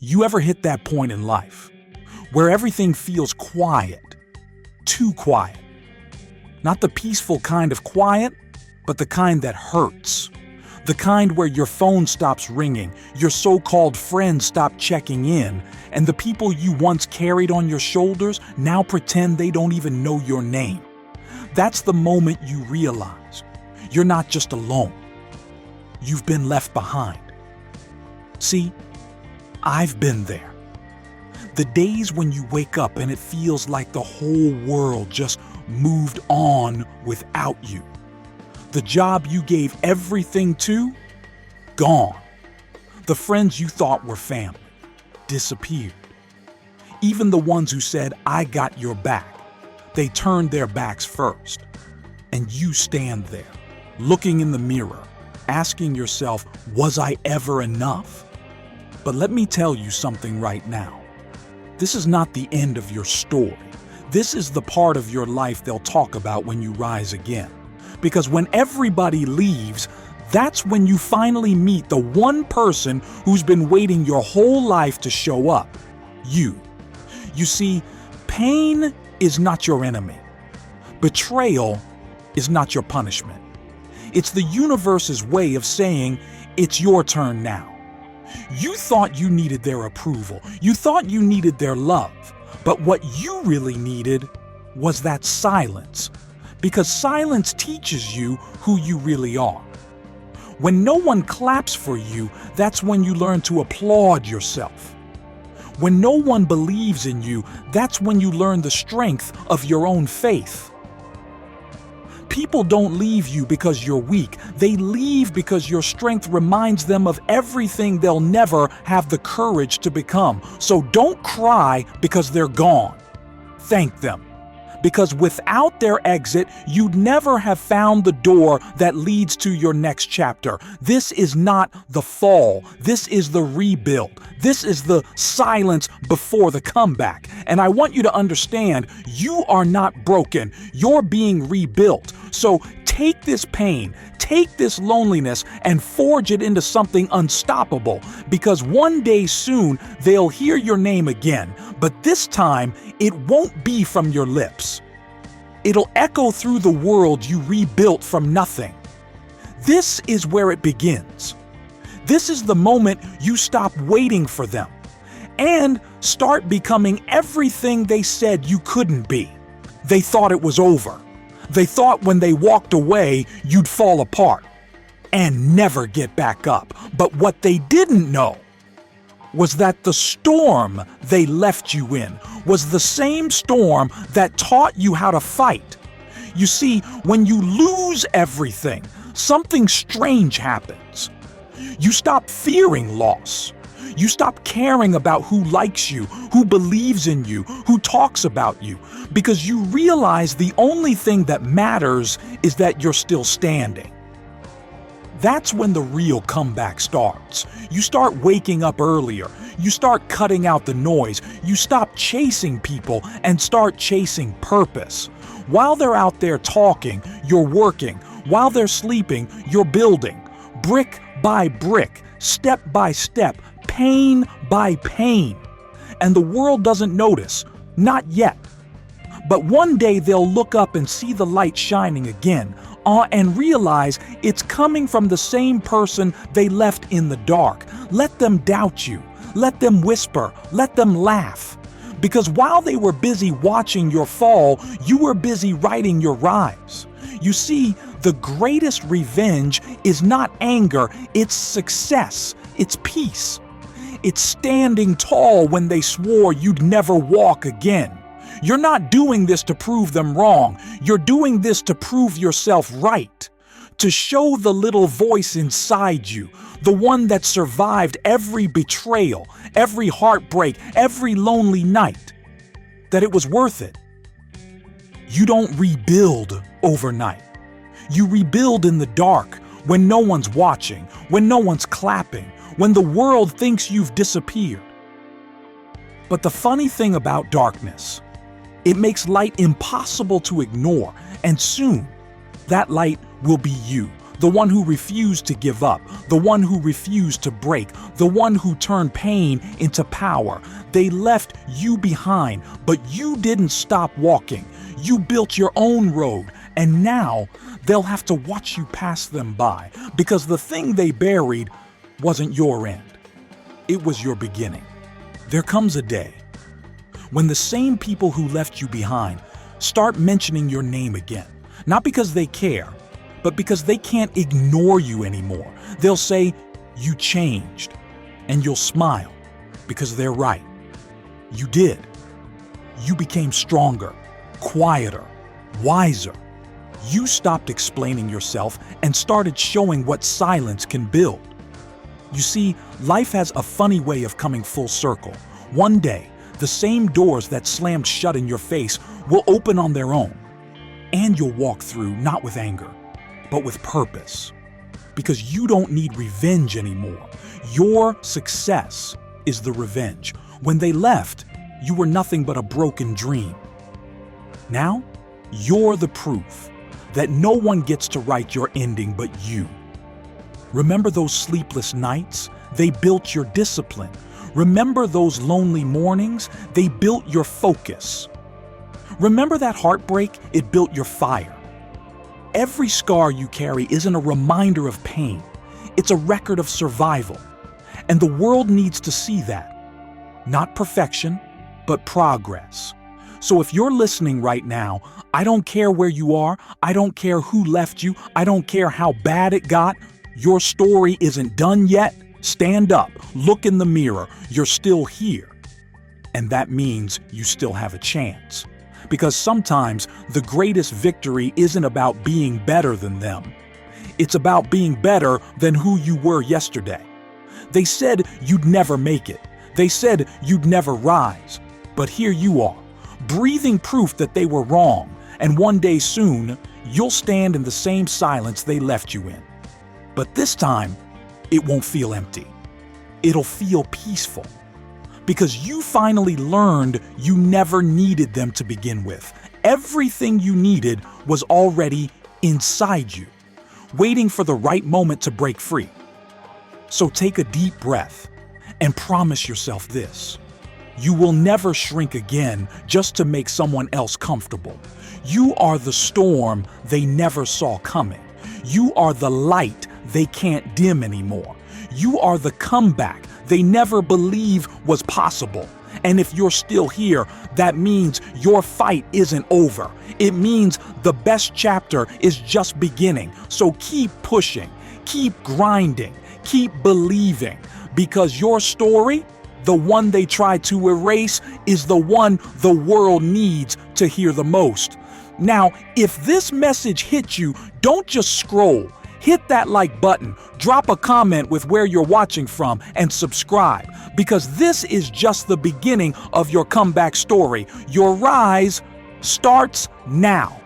You ever hit that point in life where everything feels quiet, too quiet? Not the peaceful kind of quiet, but the kind that hurts. The kind where your phone stops ringing, your so-called friends stop checking in, and the people you once carried on your shoulders now pretend they don't even know your name. That's the moment you realize you're not just alone. You've been left behind. See, I've been there. The days when you wake up and it feels like the whole world just moved on without you. The job you gave everything to, gone. The friends you thought were family, disappeared. Even the ones who said, "I got your back," they turned their backs first. And you stand there, looking in the mirror, asking yourself, was I ever enough? But let me tell you something right now. This is not the end of your story. This is the part of your life they'll talk about when you rise again. Because when everybody leaves, that's when you finally meet the one person who's been waiting your whole life to show up. You. You see, pain is not your enemy. Betrayal is not your punishment. It's the universe's way of saying, it's your turn now. You thought you needed their approval. You thought you needed their love. But what you really needed was that silence. Because silence teaches you who you really are. When no one claps for you, that's when you learn to applaud yourself. When no one believes in you, that's when you learn the strength of your own faith. People don't leave you because you're weak. They leave because your strength reminds them of everything they'll never have the courage to become. So don't cry because they're gone. Thank them. Because without their exit, you'd never have found the door that leads to your next chapter. This is not the fall. This is the rebuild. This is the silence before the comeback. And I want you to understand, you are not broken. You're being rebuilt. So take this pain, take this loneliness, and forge it into something unstoppable. Because one day soon, they'll hear your name again. But this time, it won't be from your lips. It'll echo through the world you rebuilt from nothing. This is where it begins. This is the moment you stop waiting for them and start becoming everything they said you couldn't be. They thought it was over. They thought when they walked away, you'd fall apart and never get back up. But what they didn't know was that the storm they left you in was the same storm that taught you how to fight. You see, when you lose everything, something strange happens. You stop fearing loss. You stop caring about who likes you, who believes in you, who talks about you, because you realize the only thing that matters is that you're still standing. That's when the real comeback starts. You start waking up earlier. You start cutting out the noise. You stop chasing people and start chasing purpose. While they're out there talking, you're working. While they're sleeping, you're building. Brick by brick, step by step, pain by pain. And the world doesn't notice. Not yet. But one day they'll look up and see the light shining again, and realize it's coming from the same person they left in the dark. Let them doubt you. Let them whisper. Let them laugh. Because while they were busy watching your fall, you were busy writing your rise. You see, the greatest revenge is not anger, it's success, it's peace. It's standing tall when they swore you'd never walk again. You're not doing this to prove them wrong. You're doing this to prove yourself right. To show the little voice inside you, the one that survived every betrayal, every heartbreak, every lonely night, that it was worth it. You don't rebuild overnight. You rebuild in the dark, when no one's watching, when no one's clapping, when the world thinks you've disappeared. But the funny thing about darkness, it makes light impossible to ignore, and soon, that light will be you, the one who refused to give up, the one who refused to break, the one who turned pain into power. They left you behind, but you didn't stop walking. You built your own road, and now they'll have to watch you pass them by because the thing they buried wasn't your end. It was your beginning. There comes a day when the same people who left you behind start mentioning your name again, not because they care, but because they can't ignore you anymore. They'll say, "You changed," and you'll smile because they're right. You did. You became stronger, quieter, wiser. You stopped explaining yourself and started showing what silence can build. You see, life has a funny way of coming full circle. One day, the same doors that slammed shut in your face will open on their own. And you'll walk through not with anger, but with purpose. Because you don't need revenge anymore. Your success is the revenge. When they left, you were nothing but a broken dream. Now, you're the proof that no one gets to write your ending but you. Remember those sleepless nights? They built your discipline. Remember those lonely mornings? They built your focus. Remember that heartbreak? It built your fire. Every scar you carry isn't a reminder of pain. It's a record of survival. And the world needs to see that. Not perfection, but progress. So if you're listening right now, I don't care where you are. I don't care who left you. I don't care how bad it got. Your story isn't done yet. Stand up, look in the mirror. You're still here. And that means you still have a chance. Because sometimes the greatest victory isn't about being better than them. It's about being better than who you were yesterday. They said you'd never make it. They said you'd never rise. But here you are, breathing proof that they were wrong. And one day soon, you'll stand in the same silence they left you in. But this time, it won't feel empty. It'll feel peaceful. Because you finally learned you never needed them to begin with. Everything you needed was already inside you, waiting for the right moment to break free. So take a deep breath and promise yourself this. You will never shrink again just to make someone else comfortable. You are the storm they never saw coming. You are the light they can't dim anymore. You are the comeback they never believed was possible. And if you're still here, that means your fight isn't over. It means the best chapter is just beginning. So keep pushing, keep grinding, keep believing, because your story, the one they tried to erase, is the one the world needs to hear the most. Now, if this message hit you, don't just scroll. Hit that like button, drop a comment with where you're watching from, and subscribe, because this is just the beginning of your comeback story. Your rise starts now.